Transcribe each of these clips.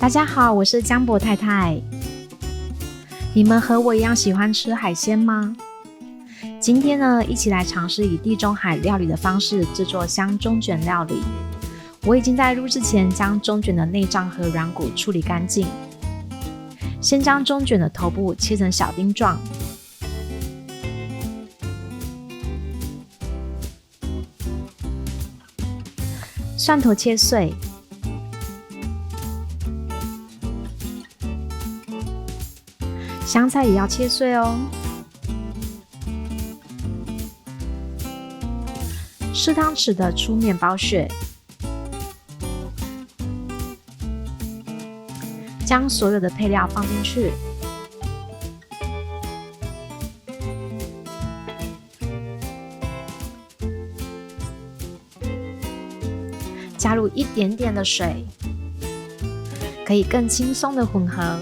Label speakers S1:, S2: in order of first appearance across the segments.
S1: 大家好，我是江博太太。你们和我一样喜欢吃海鲜吗？今天呢，一起来尝试以地中海料理的方式制作香中卷料理。我已经在录制前将中卷的内脏和软骨处理干净。先将中卷的头部切成小丁状，蒜头切碎，香菜也要切碎哦。4汤匙的粗面包屑，将所有的配料放进去，加入一点点的水，可以更轻松的混合。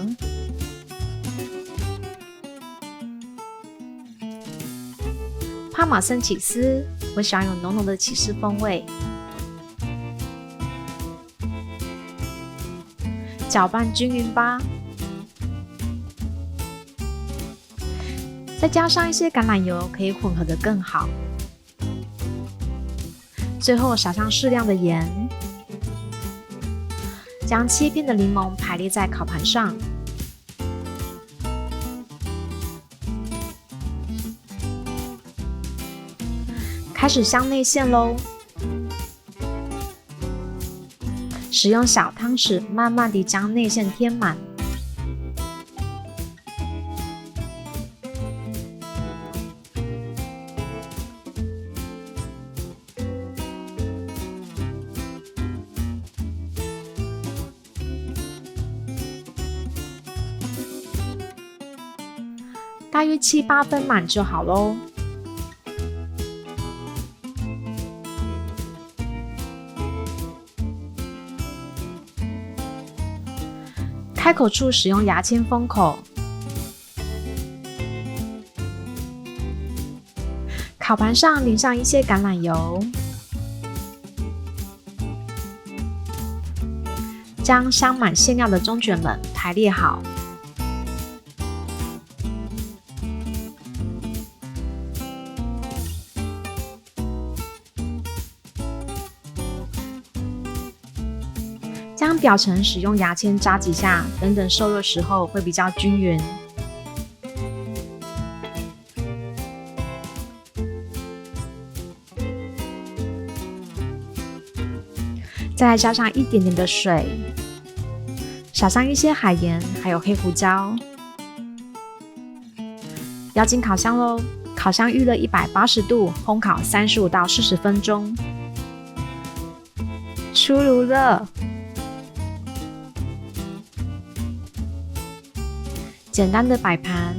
S1: 帕玛森起司，我喜欢有浓浓的起司风味。搅拌均匀吧，再加上一些橄榄油，可以混合得更好。最后撒上适量的盐，将切片的柠檬排列在烤盘上，开始香内馅咯。使用小汤匙慢慢地将内馅填满，大约7、8分满就好咯。开口处使用牙签封口，烤盘上淋上一些橄榄油，将镶满馅料的中卷们排列好，将表层使用牙签扎几下，等受热时候会比较均匀。再来加上一点点的水，撒上一些海盐，还有黑胡椒，要进烤箱咯。烤箱预热180度，烘烤35到40分钟。出炉了。简单的摆盘，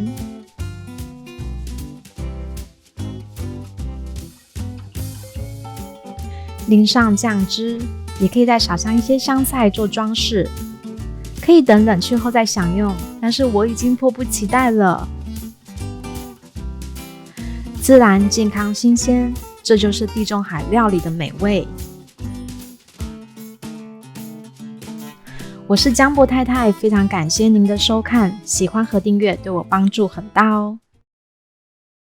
S1: 淋上酱汁，也可以再撒上一些香菜做装饰，可以等冷却后再享用，但是我已经迫不及待了。自然、健康、新鲜，这就是地中海料理的美味。我是江博太太，非常感谢您的收看，喜欢和订阅对我帮助很大哦。